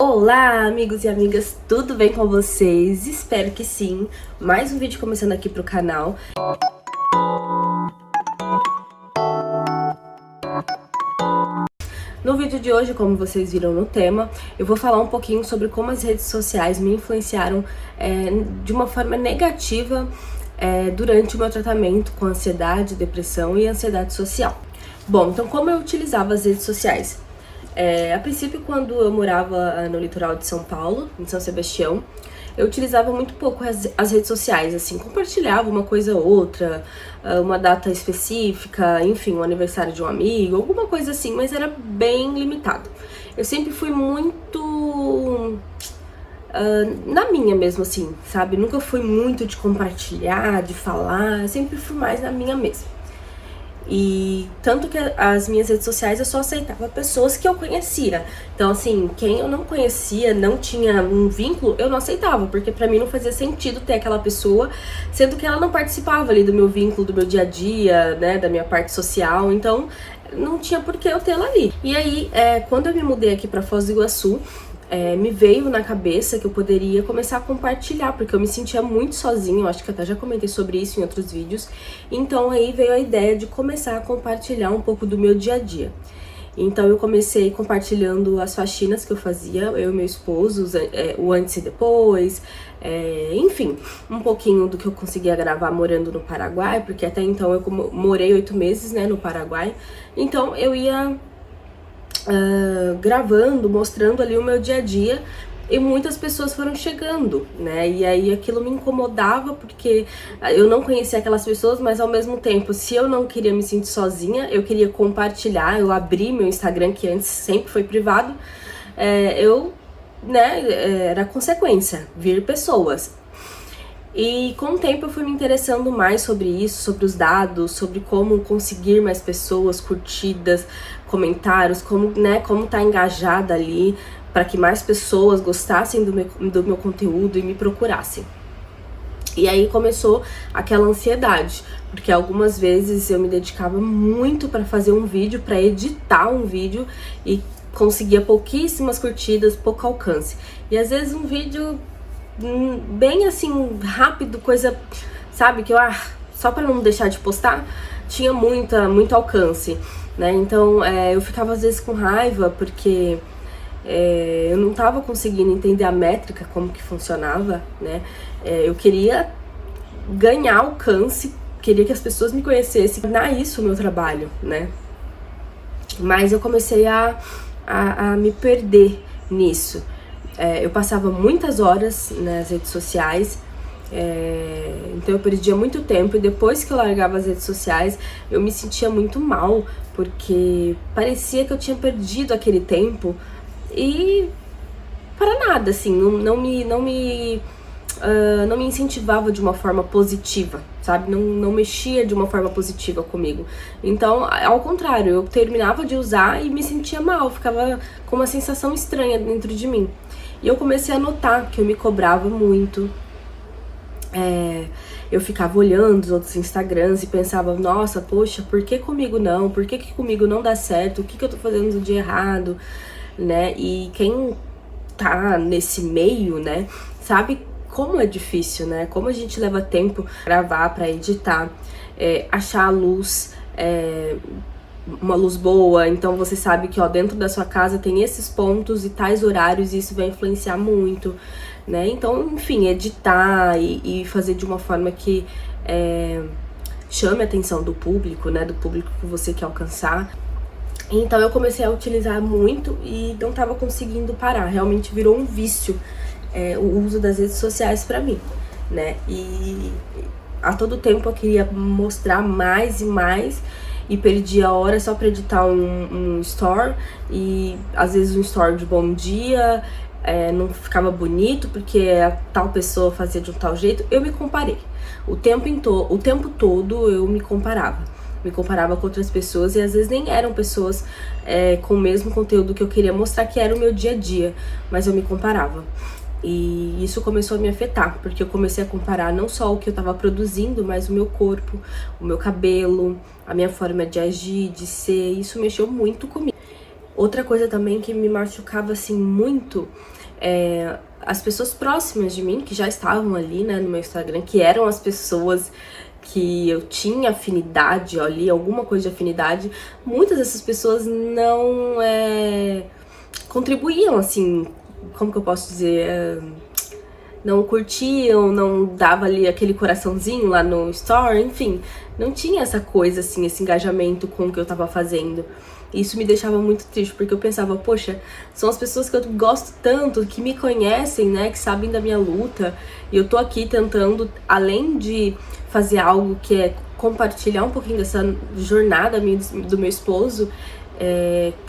Olá, amigos e amigas, tudo bem com vocês? Espero que sim. Mais um vídeo começando aqui pro canal. No vídeo de hoje, como vocês viram no tema, eu vou falar um pouquinho sobre como as redes sociais me influenciaram de uma forma negativa durante o meu tratamento com ansiedade, depressão e ansiedade social. Bom, então como eu utilizava as redes sociais? A princípio, quando eu morava no litoral de São Paulo, em São Sebastião, eu utilizava muito pouco as redes sociais, assim, compartilhava uma coisa ou outra, uma data específica, enfim, um aniversário de um amigo, alguma coisa assim, mas era bem limitado. Eu sempre fui muito na minha mesmo, assim, sabe? Nunca fui muito de compartilhar, de falar, eu sempre fui mais na minha mesma. E tanto que as minhas redes sociais eu só aceitava pessoas que eu conhecia. Então, assim, quem eu não conhecia, não tinha um vínculo, eu não aceitava, porque pra mim não fazia sentido ter aquela pessoa, sendo que ela não participava ali do meu vínculo, do meu dia a dia, né, da minha parte social. Então, não tinha por que eu tê-la ali. E aí, quando eu me mudei aqui pra Foz do Iguaçu, me veio na cabeça que eu poderia começar a compartilhar, porque eu me sentia muito sozinha, eu acho que até já comentei sobre isso em outros vídeos. Então aí veio a ideia de começar a compartilhar um pouco do meu dia a dia. Então eu comecei compartilhando as faxinas que eu fazia, eu e meu esposo, o antes e depois, enfim, um pouquinho do que eu conseguia gravar morando no Paraguai, porque até então eu morei 8 meses, né, no Paraguai. Então eu ia gravando, mostrando ali o meu dia a dia, e muitas pessoas foram chegando, né? E aí aquilo me incomodava, porque eu não conhecia aquelas pessoas, mas ao mesmo tempo, se eu não queria me sentir sozinha, eu queria compartilhar, eu abri meu Instagram, que antes sempre foi privado, era consequência, vir pessoas. E com o tempo eu fui me interessando mais sobre isso, sobre os dados, sobre como conseguir mais pessoas, curtidas, comentários, como tá engajada ali, para que mais pessoas gostassem do meu conteúdo e me procurassem. E aí começou aquela ansiedade, porque algumas vezes eu me dedicava muito para fazer um vídeo, para editar um vídeo, e conseguia pouquíssimas curtidas, pouco alcance. E às vezes um vídeo bem assim, rápido, coisa, sabe, que eu, só pra não deixar de postar, tinha muito alcance, né? Então eu ficava às vezes com raiva, porque eu não tava conseguindo entender a métrica, como que funcionava, né? Eu queria ganhar alcance, queria que as pessoas me conhecessem, tornar isso o meu trabalho, né? Mas eu comecei a me perder nisso. Eu passava muitas horas nas redes sociais, então eu perdia muito tempo, e depois que eu largava as redes sociais, eu me sentia muito mal, porque parecia que eu tinha perdido aquele tempo, e para nada, assim, não me incentivava de uma forma positiva, sabe? Não mexia de uma forma positiva comigo. Então, ao contrário, eu terminava de usar e me sentia mal, ficava com uma sensação estranha dentro de mim. E eu comecei a notar que eu me cobrava muito. Eu ficava olhando os outros Instagrams e pensava, nossa, poxa, por que comigo não? Por que comigo não dá certo? O que eu tô fazendo de errado? Né? E quem tá nesse meio, né, sabe como é difícil, né? Como a gente leva tempo pra gravar, pra editar, achar a luz, uma luz boa. Então você sabe que dentro da sua casa tem esses pontos e tais horários, e isso vai influenciar muito, né? Então, enfim, editar e fazer de uma forma que chame a atenção do público, né? Do público que você quer alcançar. Então eu comecei a utilizar muito e não tava conseguindo parar. Realmente virou um vício o uso das redes sociais pra mim, né? E a todo tempo eu queria mostrar mais e mais, e perdia a hora só pra editar um story, e às vezes um story de bom dia não ficava bonito porque a tal pessoa fazia de um tal jeito. Eu me comparei. O tempo todo eu me comparava com outras pessoas, e às vezes nem eram pessoas com o mesmo conteúdo que eu queria mostrar, que era o meu dia a dia, mas eu me comparava. E isso começou a me afetar, porque eu comecei a comparar não só o que eu tava produzindo, mas o meu corpo, o meu cabelo, a minha forma de agir, de ser. Isso mexeu muito comigo. Outra coisa também que me machucava, assim, muito, as pessoas próximas de mim, que já estavam ali, né, no meu Instagram, que eram as pessoas que eu tinha afinidade ali, alguma coisa de afinidade, muitas dessas pessoas não contribuíam, assim, como que eu posso dizer, não curtiam, não dava ali aquele coraçãozinho lá no story, enfim, não tinha essa coisa, assim, esse engajamento com o que eu tava fazendo. Isso me deixava muito triste, porque eu pensava, poxa, são as pessoas que eu gosto tanto, que me conhecem, né, que sabem da minha luta, e eu tô aqui tentando, além de fazer algo que é compartilhar um pouquinho dessa jornada minha, do meu esposo,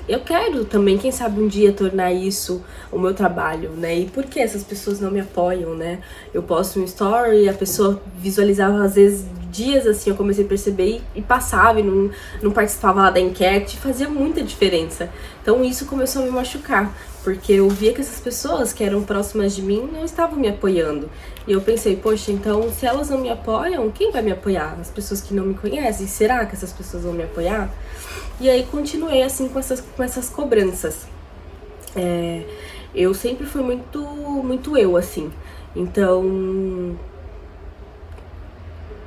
eu quero também, quem sabe um dia tornar isso o meu trabalho, né? E por que essas pessoas não me apoiam, né? Eu posto um story, a pessoa visualizava às vezes dias assim, eu comecei a perceber e passava e não participava lá da enquete, fazia muita diferença. Então isso começou a me machucar, porque eu via que essas pessoas que eram próximas de mim não estavam me apoiando. E eu pensei, poxa, então se elas não me apoiam, quem vai me apoiar? As pessoas que não me conhecem? Será que essas pessoas vão me apoiar? E aí continuei assim com essas cobranças. Eu sempre fui muito eu, assim. Então,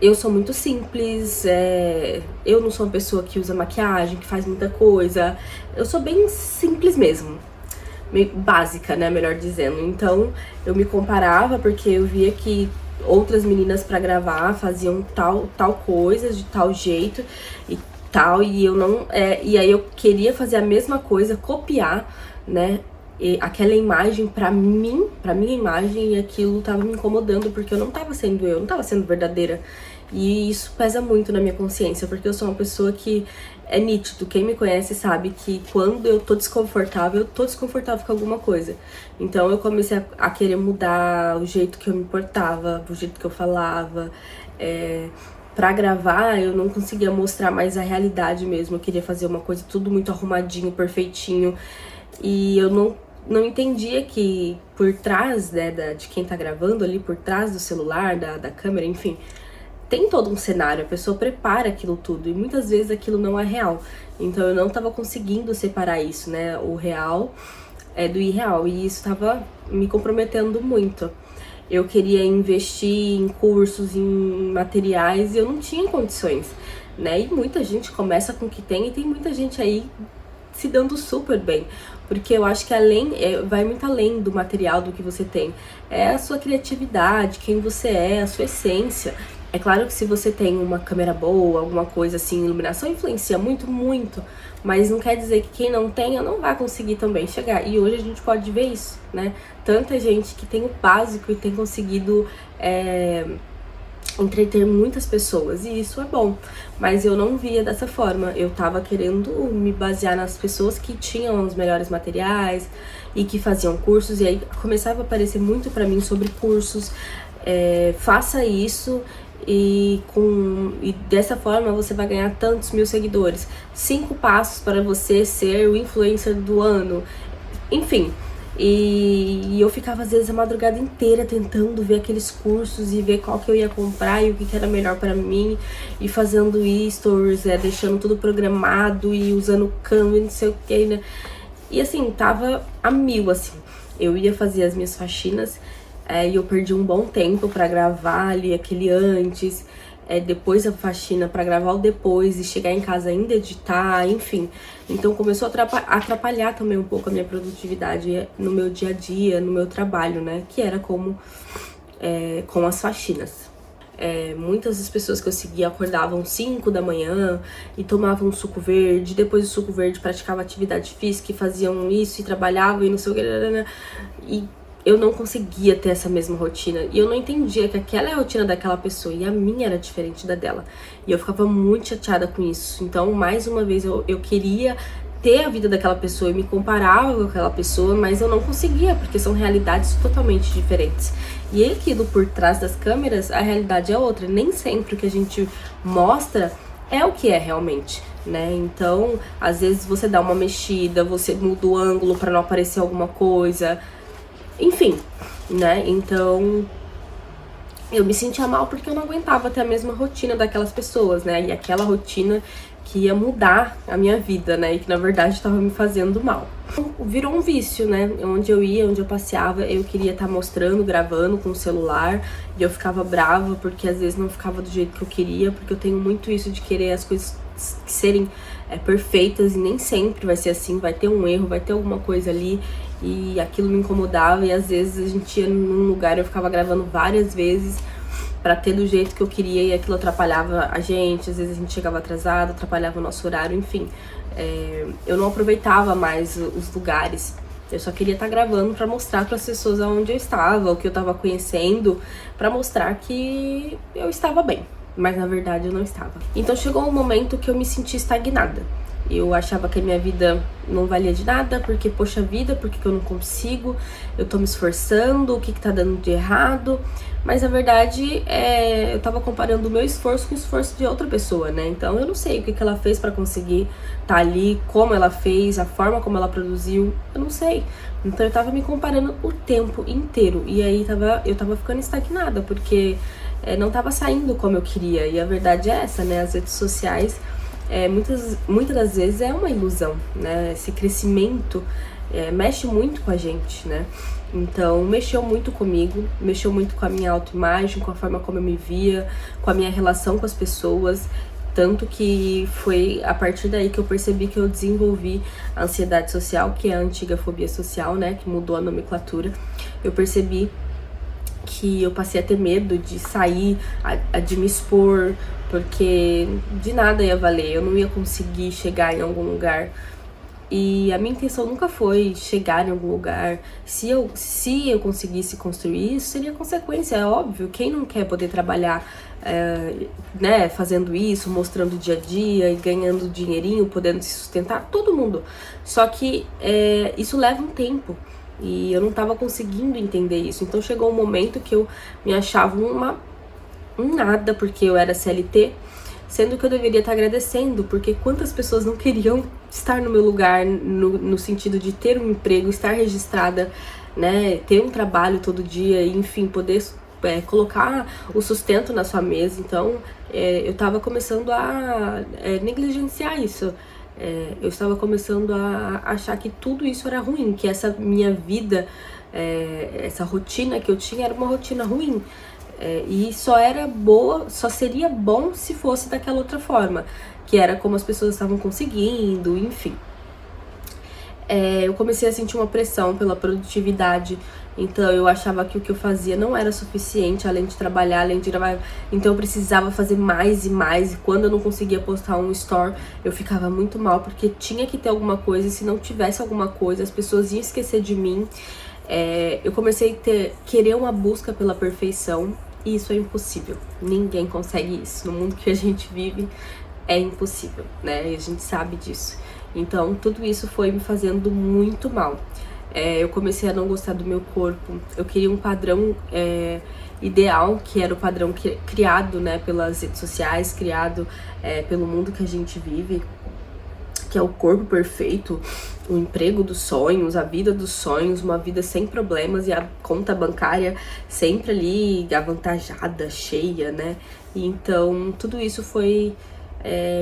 eu sou muito simples, eu não sou uma pessoa que usa maquiagem, que faz muita coisa. Eu sou bem simples mesmo. Meio básica, né, melhor dizendo. Então, eu me comparava porque eu via que outras meninas pra gravar faziam tal coisa, de tal jeito e tal, e eu não... e aí eu queria fazer a mesma coisa, copiar, né, aquela imagem pra mim, pra minha imagem, e aquilo tava me incomodando, porque eu não tava sendo eu, não tava sendo verdadeira. E isso pesa muito na minha consciência, porque eu sou uma pessoa que é nítido. Quem me conhece sabe que quando eu tô desconfortável com alguma coisa. Então eu comecei a querer mudar o jeito que eu me portava, o jeito que eu falava. Pra gravar, eu não conseguia mostrar mais a realidade mesmo. Eu queria fazer uma coisa tudo muito arrumadinho, perfeitinho. E eu não entendia que por trás, né, de quem tá gravando ali, por trás do celular, da câmera, enfim, tem todo um cenário, a pessoa prepara aquilo tudo, e muitas vezes aquilo não é real. Então eu não tava conseguindo separar isso, né, o real do irreal, e isso tava me comprometendo muito. Eu queria investir em cursos, em materiais, e eu não tinha condições, né, e muita gente começa com o que tem, e tem muita gente aí se dando super bem, porque eu acho que vai muito além do material, do que você tem, é a sua criatividade, quem você é, a sua essência. É claro que se você tem uma câmera boa, alguma coisa assim, iluminação influencia muito, muito, mas não quer dizer que quem não tenha não vai conseguir também chegar. E hoje a gente pode ver isso, né? Tanta gente que tem o básico e tem conseguido entreter muitas pessoas, e isso é bom, mas eu não via dessa forma. Eu tava querendo me basear nas pessoas que tinham os melhores materiais e que faziam cursos, e aí começava a aparecer muito pra mim sobre cursos, faça isso e dessa forma você vai ganhar tantos mil seguidores, 5 passos para você ser o influencer do ano, enfim. E eu ficava às vezes a madrugada inteira tentando ver aqueles cursos e ver qual que eu ia comprar e o que era melhor pra mim, e fazendo stories, deixando tudo programado e usando Canva e não sei o que, né? E assim, tava a mil, assim. Eu ia fazer as minhas faxinas, e eu perdi um bom tempo pra gravar ali aquele antes, depois da faxina pra gravar o depois, e chegar em casa ainda editar, enfim. Então começou a atrapalhar também um pouco a minha produtividade no meu dia a dia, no meu trabalho, né? Que era com as faxinas. Muitas das pessoas que eu seguia acordavam 5 da manhã e tomavam um suco verde, depois do suco verde praticavam atividade física e faziam isso e trabalhavam e não sei o que, e eu não conseguia ter essa mesma rotina, e eu não entendia que aquela é a rotina daquela pessoa e a minha era diferente da dela, e eu ficava muito chateada com isso. Então, mais uma vez, eu queria ter a vida daquela pessoa e me comparava com aquela pessoa, mas eu não conseguia, porque são realidades totalmente diferentes. E aquilo por trás das câmeras, a realidade é outra, nem sempre o que a gente mostra é o que é realmente, né? Então, às vezes você dá uma mexida, você muda o ângulo pra não aparecer alguma coisa, enfim, né? Então eu me sentia mal porque eu não aguentava ter a mesma rotina daquelas pessoas, né? E aquela rotina que ia mudar a minha vida, né? E que na verdade estava me fazendo mal. Virou um vício, né? Onde eu ia, onde eu passeava, eu queria estar mostrando, gravando com o celular, e eu ficava brava porque às vezes não ficava do jeito que eu queria, porque eu tenho muito isso de querer as coisas serem perfeitas, e nem sempre vai ser assim, vai ter um erro, vai ter alguma coisa ali, e aquilo me incomodava, e às vezes a gente ia num lugar, eu ficava gravando várias vezes pra ter do jeito que eu queria, e aquilo atrapalhava a gente, às vezes a gente chegava atrasado, atrapalhava o nosso horário, enfim. Eu não aproveitava mais os lugares, eu só queria estar gravando pra mostrar pras pessoas aonde eu estava, o que eu tava conhecendo, pra mostrar que eu estava bem, mas na verdade eu não estava. Então chegou um momento que eu me senti estagnada. Eu achava que a minha vida não valia de nada, porque, poxa vida, por que eu não consigo? Eu tô me esforçando, o que tá dando de errado? Mas, na verdade, eu tava comparando o meu esforço com o esforço de outra pessoa, né? Então, eu não sei o que ela fez pra conseguir tá ali, como ela fez, a forma como ela produziu, eu não sei. Então, eu tava me comparando o tempo inteiro. E aí, eu tava ficando estagnada, porque não tava saindo como eu queria. E a verdade é essa, né? As redes sociais... muitas das vezes é uma ilusão, né? Esse crescimento mexe muito com a gente, né? Então, mexeu muito comigo, mexeu muito com a minha autoimagem, com a forma como eu me via, com a minha relação com as pessoas. Tanto que foi a partir daí que eu percebi que eu desenvolvi a ansiedade social, que é a antiga fobia social, né? Que mudou a nomenclatura. Eu percebi que eu passei a ter medo de sair, de me expor, porque de nada ia valer, eu não ia conseguir chegar em algum lugar. E a minha intenção nunca foi chegar em algum lugar. Se eu conseguisse construir isso, seria consequência, é óbvio. Quem não quer poder trabalhar né, fazendo isso, mostrando o dia a dia e ganhando dinheirinho, podendo se sustentar? Todo mundo. Só que isso leva um tempo. E eu não tava conseguindo entender isso. Então chegou um momento que eu me achava um nada, porque eu era CLT, sendo que eu deveria estar agradecendo, porque quantas pessoas não queriam estar no meu lugar, no sentido de ter um emprego, estar registrada, né, ter um trabalho todo dia, enfim, poder colocar o sustento na sua mesa. Então, eu tava começando a negligenciar isso. Eu estava começando a achar que tudo isso era ruim, que essa minha vida, essa rotina que eu tinha era uma rotina ruim. E só seria bom se fosse daquela outra forma, que era como as pessoas estavam conseguindo, enfim. Eu comecei a sentir uma pressão pela produtividade, então eu achava que o que eu fazia não era suficiente, além de trabalhar, além de gravar, então eu precisava fazer mais e mais, e quando eu não conseguia postar um story, eu ficava muito mal, porque tinha que ter alguma coisa, e se não tivesse alguma coisa, as pessoas iam esquecer de mim. Eu comecei a querer uma busca pela perfeição, e isso é impossível, ninguém consegue isso, no mundo que a gente vive é impossível, né, e a gente sabe disso. Então tudo isso foi me fazendo muito mal. Eu comecei a não gostar do meu corpo, eu queria um padrão ideal, que era o padrão criado, né, pelas redes sociais, criado pelo mundo que a gente vive, que é o corpo perfeito, o emprego dos sonhos, a vida dos sonhos, uma vida sem problemas e a conta bancária sempre ali avantajada, cheia, né? E então tudo isso foi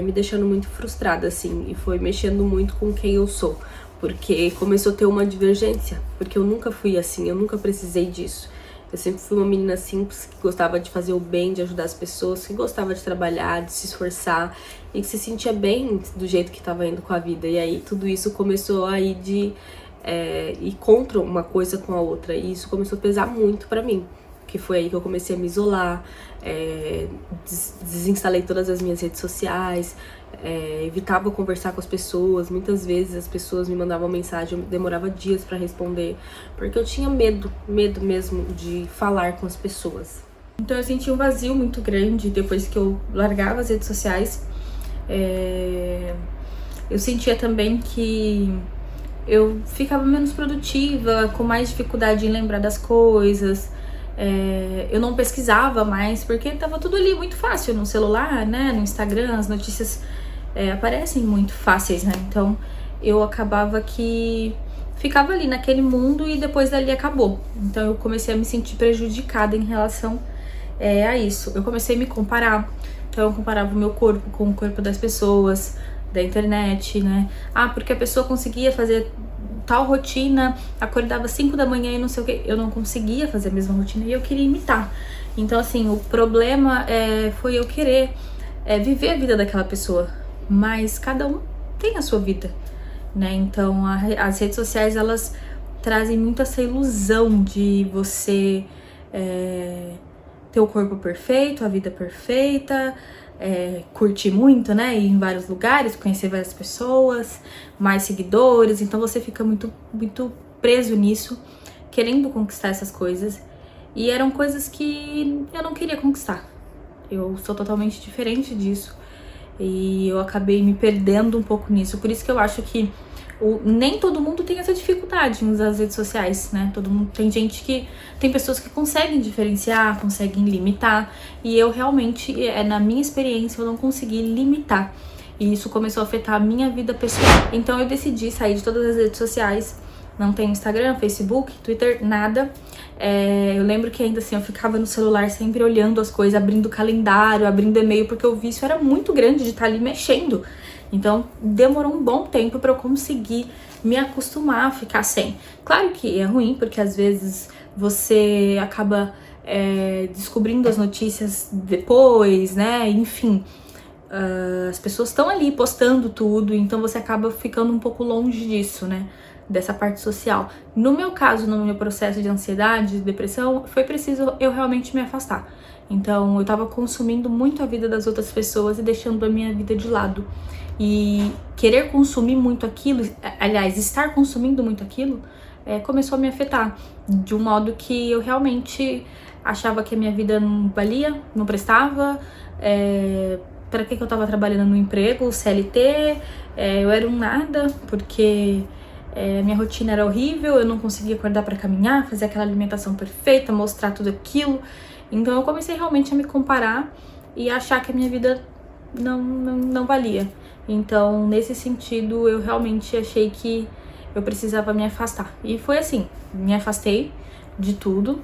me deixando muito frustrada, assim, e foi mexendo muito com quem eu sou, porque começou a ter uma divergência, porque eu nunca fui assim, eu nunca precisei disso. Eu sempre fui uma menina simples, que gostava de fazer o bem, de ajudar as pessoas, que gostava de trabalhar, de se esforçar e que se sentia bem do jeito que estava indo com a vida. E aí tudo isso começou a ir ir contra uma coisa com a outra, e isso começou a pesar muito pra mim. Que foi aí que eu comecei a me isolar, desinstalei todas as minhas redes sociais, evitava conversar com as pessoas. Muitas vezes as pessoas me mandavam mensagem, eu demorava dias pra responder, porque eu tinha medo mesmo de falar com as pessoas. Então eu senti um vazio muito grande depois que eu largava as redes sociais. Eu sentia também que eu ficava menos produtiva, com mais dificuldade em lembrar das coisas. Eu não pesquisava mais, porque tava tudo ali muito fácil no celular, né, no Instagram, as notícias aparecem muito fáceis, né, então eu acabava que ficava ali naquele mundo e depois dali acabou. Então eu comecei a me sentir prejudicada em relação a isso. Eu comecei a me comparar. Então eu comparava o meu corpo com o corpo das pessoas, da internet, né? Porque a pessoa conseguia fazer tal rotina, acordava 5 da manhã e não sei o que. Eu não conseguia fazer a mesma rotina e eu queria imitar. Então, assim, o problema foi eu querer viver a vida daquela pessoa. Mas cada um tem a sua vida, né? Então, as redes sociais, elas trazem muito essa ilusão de você ter o corpo perfeito, a vida perfeita, curtir muito, né? Ir em vários lugares, conhecer várias pessoas, mais seguidores. Então você fica muito, muito preso nisso, querendo conquistar essas coisas. E eram coisas que eu não queria conquistar. Eu sou totalmente diferente disso. E eu acabei me perdendo um pouco nisso. Por isso que eu acho que nem todo mundo tem essa dificuldade em usar as redes sociais, né? Todo mundo, tem pessoas que conseguem diferenciar, conseguem limitar, e eu realmente, na minha experiência, eu não consegui limitar. E isso começou a afetar a minha vida pessoal. Então eu decidi sair de todas as redes sociais. Não tenho Instagram, Facebook, Twitter, nada. Eu lembro que ainda assim eu ficava no celular sempre olhando as coisas, abrindo calendário, abrindo e-mail, porque o vício era muito grande de estar ali mexendo. Então demorou um bom tempo para eu conseguir me acostumar a ficar sem. Claro que é ruim, porque às vezes você acaba descobrindo as notícias depois, né? Enfim, as pessoas estão ali postando tudo, então você acaba ficando um pouco longe disso, né? Dessa parte social. No meu caso, no meu processo de ansiedade, de depressão, foi preciso eu realmente me afastar. Então, eu tava consumindo muito a vida das outras pessoas e deixando a minha vida de lado. E querer consumir muito aquilo, aliás, estar consumindo muito aquilo, começou a me afetar. De um modo que eu realmente achava que a minha vida não valia, não prestava. Para que eu tava trabalhando no emprego, CLT? Eu era um nada, porque minha rotina era horrível, eu não conseguia acordar para caminhar, fazer aquela alimentação perfeita, mostrar tudo aquilo. Então eu comecei realmente a me comparar e achar que a minha vida não valia. Então, nesse sentido, eu realmente achei que eu precisava me afastar. E foi assim, me afastei de tudo.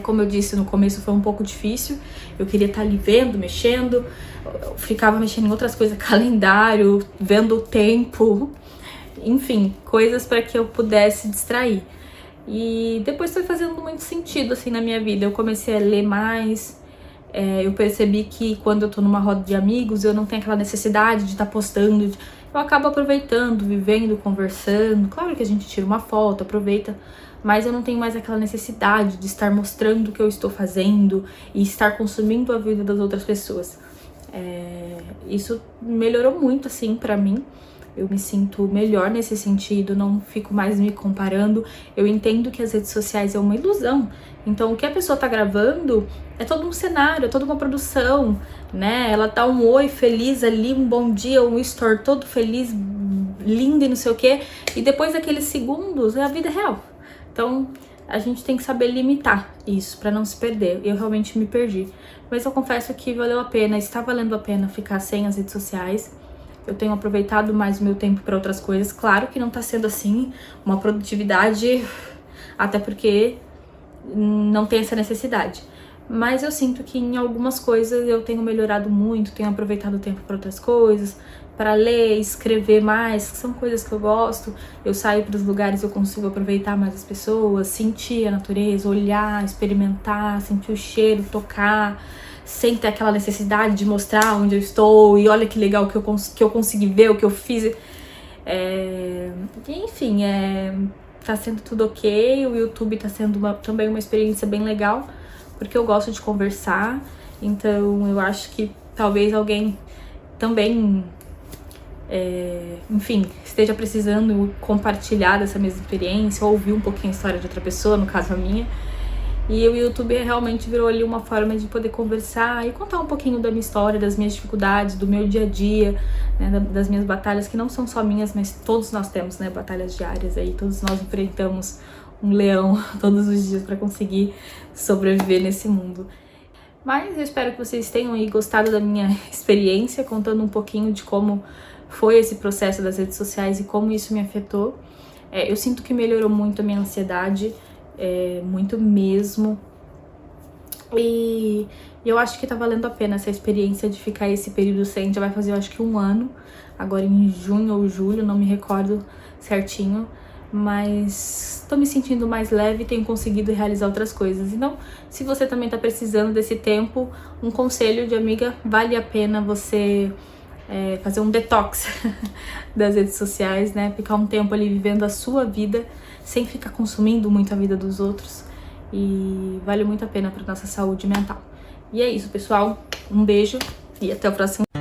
Como eu disse, no começo foi um pouco difícil. Eu queria estar ali vendo, mexendo. Eu ficava mexendo em outras coisas, calendário, vendo o tempo. Enfim, coisas para que eu pudesse distrair. E depois foi fazendo muito sentido assim na minha vida. Eu comecei a ler mais. Eu percebi que quando eu tô numa roda de amigos, eu não tenho aquela necessidade de estar postando. Eu acabo aproveitando, vivendo, conversando. Claro que a gente tira uma foto, aproveita, mas eu não tenho mais aquela necessidade de estar mostrando o que eu estou fazendo e estar consumindo a vida das outras pessoas. Isso melhorou muito, assim, pra mim. Eu me sinto melhor nesse sentido, não fico mais me comparando. Eu entendo que as redes sociais é uma ilusão. Então, o que a pessoa tá gravando é todo um cenário, é toda uma produção, né? Ela dá um oi feliz ali, um bom dia, um story todo feliz, lindo e não sei o quê. E depois daqueles segundos, é a vida real. Então, a gente tem que saber limitar isso pra não se perder. Eu realmente me perdi. Mas eu confesso que valeu a pena, está valendo a pena ficar sem as redes sociais. Eu tenho aproveitado mais o meu tempo para outras coisas. Claro que não tá sendo assim uma produtividade, até porque não tem essa necessidade. Mas eu sinto que em algumas coisas eu tenho melhorado muito, tenho aproveitado o tempo para outras coisas, para ler, escrever mais, que são coisas que eu gosto. Eu saio para os lugares, eu consigo aproveitar mais as pessoas, sentir a natureza, olhar, experimentar, sentir o cheiro, tocar, sem ter aquela necessidade de mostrar onde eu estou e olha que legal que eu consegui ver, o que eu fiz. Enfim, tá sendo tudo ok. O YouTube tá sendo também uma experiência bem legal, porque eu gosto de conversar. Então eu acho que talvez alguém também, enfim, esteja precisando compartilhar dessa mesma experiência, ou ouvir um pouquinho a história de outra pessoa, no caso a minha. E o YouTube realmente virou ali uma forma de poder conversar e contar um pouquinho da minha história, das minhas dificuldades, do meu dia a dia, né, das minhas batalhas, que não são só minhas, mas todos nós temos, né, batalhas diárias aí, todos nós enfrentamos um leão todos os dias para conseguir sobreviver nesse mundo. Mas eu espero que vocês tenham aí gostado da minha experiência, contando um pouquinho de como foi esse processo das redes sociais e como isso me afetou. Eu sinto que melhorou muito a minha ansiedade, muito mesmo. E eu acho que tá valendo a pena essa experiência de ficar esse período sem. Já vai fazer, eu acho que 1 ano, agora em junho ou julho, não me recordo certinho. Mas tô me sentindo mais leve e tenho conseguido realizar outras coisas. Então, se você também tá precisando desse tempo, um conselho de amiga, vale a pena você fazer um detox das redes sociais, né? Ficar um tempo ali vivendo a sua vida, sem ficar consumindo muito a vida dos outros. E vale muito a pena para nossa saúde mental. E é isso, pessoal. Um beijo e até o próximo.